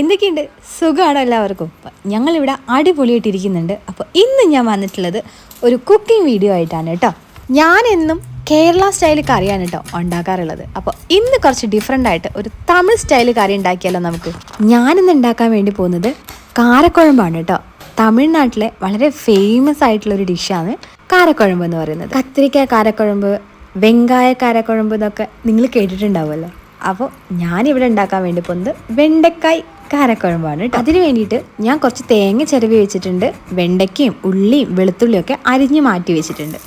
എന്തൊക്കെയുണ്ട്, സുഖമാണോ എല്ലാവർക്കും? ഞങ്ങളിവിടെ അടിപൊളിയായിട്ടിരിക്കുന്നുണ്ട്. അപ്പോൾ ഇന്ന് ഞാൻ വന്നിട്ടുള്ളത് ഒരു കുക്കിംഗ് വീഡിയോ ആയിട്ടാണ് കേട്ടോ. ഞാനെന്നും കേരള സ്റ്റൈൽ കറിയാണ് കേട്ടോ ഉണ്ടാക്കാറുള്ളത്. അപ്പോൾ ഇന്ന് കുറച്ച് ഡിഫറെൻ്റ് ആയിട്ട് ഒരു തമിഴ് സ്റ്റൈൽ കറി ഉണ്ടാക്കിയാലോ നമുക്ക്. ഞാനിന്ന് ഉണ്ടാക്കാൻ വേണ്ടി പോകുന്നത് കാരക്കുഴമ്പാണ് കേട്ടോ. തമിഴ്നാട്ടിലെ വളരെ ഫേമസ് ആയിട്ടുള്ളൊരു ഡിഷാണ് കാരക്കുഴമ്പ് എന്ന് പറയുന്നത്. കത്തിരിക്ക കാരക്കുഴമ്പ്, വെങ്കായ കാരക്കുഴമ്പ് എന്നൊക്കെ നിങ്ങൾ കേട്ടിട്ടുണ്ടാവുമല്ലോ. അപ്പോൾ ഞാനിവിടെ ഉണ്ടാക്കാൻ വേണ്ടി പോകുന്നത് വെണ്ടക്കായ് കാരക്കുഴമ്പാണ് കേട്ടോ. അതിന് വേണ്ടിയിട്ട് ഞാൻ കുറച്ച് തേങ്ങ ചിരവി വെച്ചിട്ടുണ്ട്. വെണ്ടയ്ക്കയും ഉള്ളിയും വെളുത്തുള്ളിയും ഒക്കെ അരിഞ്ഞ് മാറ്റി വെച്ചിട്ടുണ്ട്.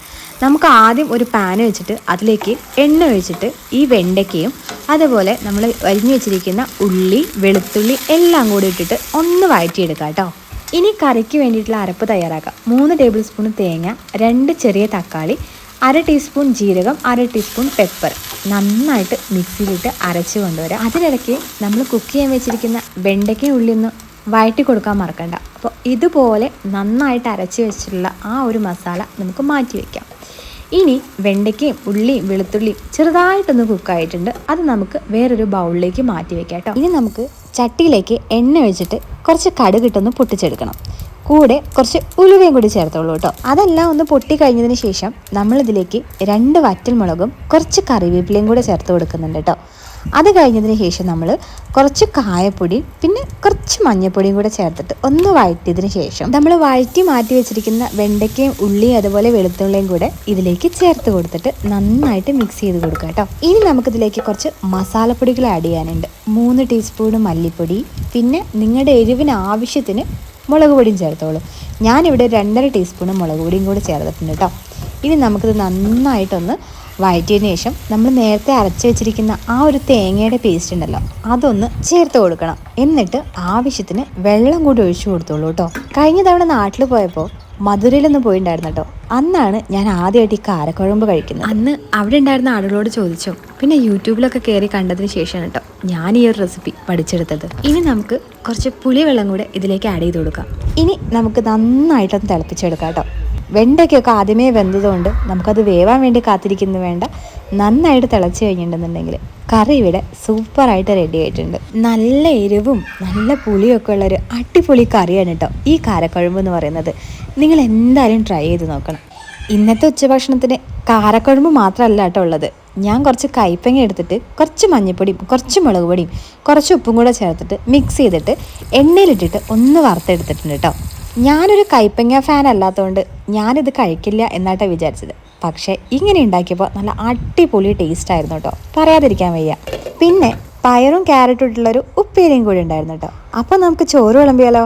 നമുക്ക് ആദ്യം ഒരു പാൻ വെച്ചിട്ട് അതിലേക്ക് എണ്ണ ഒഴിച്ചിട്ട് ഈ വെണ്ടയ്ക്കയും അതുപോലെ നമ്മൾ അരിഞ്ഞു വെച്ചിരിക്കുന്ന ഉള്ളി വെളുത്തുള്ളി എല്ലാം കൂടി ഇട്ടിട്ട് ഒന്ന് വഴറ്റിയെടുക്കാം കേട്ടോ. ഇനി കറിക്ക് വേണ്ടിയിട്ടുള്ള അരപ്പ് തയ്യാറാക്കാം. 3 ടേബിൾ സ്പൂൺ തേങ്ങ, 2 ചെറിയ തക്കാളി, 1/2 ടീസ്പൂൺ ജീരകം, 1/2 ടീസ്പൂൺ പെപ്പർ നന്നായിട്ട് മിക്സിയിലിട്ട് അരച്ച് കൊണ്ടുവരാം. അതിനിടയ്ക്ക് നമ്മൾ കുക്ക് ചെയ്യാൻ വെച്ചിരിക്കുന്ന വെണ്ടയ്ക്കയും ഉള്ളിയൊന്ന് വഴറ്റി കൊടുക്കാൻ മറക്കണ്ട. അപ്പോൾ ഇതുപോലെ നന്നായിട്ട് അരച്ച് വെച്ചിട്ടുള്ള ആ ഒരു മസാല നമുക്ക് മാറ്റി വയ്ക്കാം. ഇനി വെണ്ടയ്ക്കയും ഉള്ളിയും വെളുത്തുള്ളിയും ചെറുതായിട്ടൊന്ന് കുക്കായിട്ടുണ്ട്. അത് നമുക്ക് വേറൊരു ബൗളിലേക്ക് മാറ്റി വയ്ക്കാം കേട്ടോ. ഇനി നമുക്ക് ചട്ടിയിലേക്ക് എണ്ണ ഒഴിച്ചിട്ട് കുറച്ച് കടുകിട്ടൊന്ന് പൊട്ടിച്ചെടുക്കണം. കൂടെ കുറച്ച് ഉലുവയും കൂടി ചേർത്തോളൂ കേട്ടോ. അതെല്ലാം ഒന്ന് പൊട്ടി കഴിഞ്ഞതിന് ശേഷം നമ്മളിതിലേക്ക് 2 വറ്റൽമുളകും കുറച്ച് കറിവേപ്പിലയും കൂടെ ചേർത്ത് കൊടുക്കുന്നുണ്ട് കേട്ടോ. അത് കഴിഞ്ഞതിന് ശേഷം നമ്മൾ കുറച്ച് കായപ്പൊടിയും പിന്നെ കുറച്ച് മഞ്ഞൾപ്പൊടിയും കൂടെ ചേർത്തിട്ട് ഒന്ന് വഴറ്റിയതിന് ശേഷം നമ്മൾ വഴറ്റി മാറ്റി വെച്ചിരിക്കുന്ന വെണ്ടയ്ക്കയും ഉള്ളിയും അതുപോലെ വെളുത്തുള്ളിയും കൂടെ ഇതിലേക്ക് ചേർത്ത് കൊടുത്തിട്ട് നന്നായിട്ട് മിക്സ് ചെയ്ത് കൊടുക്കുക കേട്ടോ. ഇനി നമുക്കിതിലേക്ക് കുറച്ച് മസാലപ്പൊടികൾ ആഡ് ചെയ്യാനുണ്ട്. 3 ടീസ്പൂൺ മല്ലിപ്പൊടി, പിന്നെ നിങ്ങളുടെ എരിവിന് ആവശ്യത്തിന് മുളക് പൊടിയും ചേർത്തോളൂ. ഞാനിവിടെ 2.5 ടീസ്പൂൺ മുളക് പൊടിയും കൂടി ചേർത്തിട്ടുണ്ട് കേട്ടോ. ഇനി നമുക്കിത് നന്നായിട്ടൊന്ന് വഴറ്റിയതിന് ശേഷം നമ്മൾ നേരത്തെ അരച്ച് വെച്ചിരിക്കുന്ന ആ ഒരു തേങ്ങയുടെ പേസ്റ്റ് ഉണ്ടല്ലോ അതൊന്ന് ചേർത്ത് കൊടുക്കണം. എന്നിട്ട് ആവശ്യത്തിന് വെള്ളം കൂടി ഒഴിച്ചു കൊടുത്തോളൂ കേട്ടോ. കഴിഞ്ഞ തവണ നാട്ടിൽ പോയപ്പോൾ മധുരയിലൊന്നും പോയിട്ടുണ്ടായിരുന്നു കേട്ടോ. അന്നാണ് ഞാൻ ആദ്യമായിട്ട് ഈ കാരക്കുഴമ്പ് കഴിക്കുന്നത്. അന്ന് അവിടെ ഉണ്ടായിരുന്ന ആളുകളോട് ചോദിച്ചു, പിന്നെ യൂട്യൂബിലൊക്കെ കയറി കണ്ടതിന് ശേഷമാണ് കേട്ടോ ഞാൻ ഈ ഒരു റെസിപ്പി പഠിച്ചെടുത്തത്. ഇനി നമുക്ക് കുറച്ച് പുളിവെള്ളം കൂടെ ഇതിലേക്ക് ആഡ് ചെയ്ത് കൊടുക്കാം. ഇനി നമുക്ക് നന്നായിട്ടൊന്ന് തിളപ്പിച്ചെടുക്കാം കേട്ടോ. വെണ്ടയ്ക്കൊക്കെ ആദ്യമേ വെന്തതുകൊണ്ട് നമുക്കത് വേവാൻ വേണ്ടി കാത്തിരിക്കുന്നു വേണ്ട. നന്നായിട്ട് തിളച്ച് കഴിഞ്ഞിട്ടുണ്ടെന്നുണ്ടെങ്കിൽ കറി ഇവിടെ സൂപ്പറായിട്ട് റെഡി ആയിട്ടുണ്ട്. നല്ല എരിവും നല്ല പുളിയൊക്കെ ഉള്ളൊരു അടിപൊളി കറിയാണ് കേട്ടോ ഈ കാരക്കുഴമ്പ് എന്ന് പറയുന്നത്. നിങ്ങൾ എന്തായാലും ട്രൈ ചെയ്ത് നോക്കണം. ഇന്നത്തെ ഉച്ചഭക്ഷണത്തിന് കാരക്കുഴമ്പ് മാത്രമല്ല കേട്ടോ ഉള്ളത്. ഞാൻ കുറച്ച് കൈപ്പങ്ങ എടുത്തിട്ട് കുറച്ച് മഞ്ഞൾപ്പൊടിയും കുറച്ച് മുളക് പൊടിയും കുറച്ച് ഉപ്പും കൂടെ ചേർത്തിട്ട് മിക്സ് ചെയ്തിട്ട് എണ്ണയിലിട്ടിട്ട് ഒന്ന് വറുത്തെടുത്തിട്ടുണ്ട് കേട്ടോ. ഞാനൊരു കൈപ്പങ്ങ ഫാൻ അല്ലാത്തതുകൊണ്ട് ഞാനിത് കഴിക്കില്ല എന്നാട്ടോ വിചാരിച്ചത്. പക്ഷേ ഇങ്ങനെ ഉണ്ടാക്കിയപ്പോൾ നല്ല അടിപൊളി ടേസ്റ്റ് ആയിരുന്നു കേട്ടോ, പറയാതിരിക്കാൻ വയ്യ. പിന്നെ പയറും ക്യാരറ്റും ഇട്ടുള്ളൊരു ഉപ്പേരിയും കൂടി ഉണ്ടായിരുന്നു കേട്ടോ. അപ്പോൾ നമുക്ക് ചോറ് വിളമ്പിയാലോ?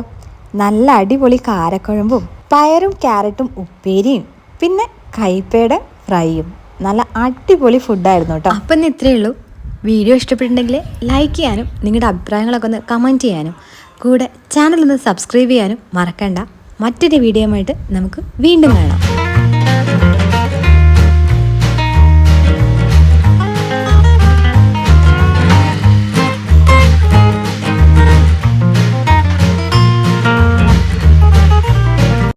നല്ല അടിപൊളി കാരക്കുഴമ്പും പയറും ക്യാരറ്റും ഉപ്പേരിയും പിന്നെ കൈപ്പയുടെ ഫ്രൈയും നല്ല അടിപൊളി ഫുഡായിരുന്നു കേട്ടോ. അപ്പം ഇന്ന് ഇത്രയേ ഉള്ളൂ. വീഡിയോ ഇഷ്ടപ്പെട്ടിട്ടുണ്ടെങ്കിൽ ലൈക്ക് ചെയ്യാനും നിങ്ങളുടെ അഭിപ്രായങ്ങളൊക്കെ ഒന്ന് കമൻറ്റ് ചെയ്യാനും കൂടെ ചാനലൊന്ന് സബ്സ്ക്രൈബ് ചെയ്യാനും മറക്കണ്ട. മറ്റൊരു വീഡിയോയുമായിട്ട് നമുക്ക് വീണ്ടും കാണാം.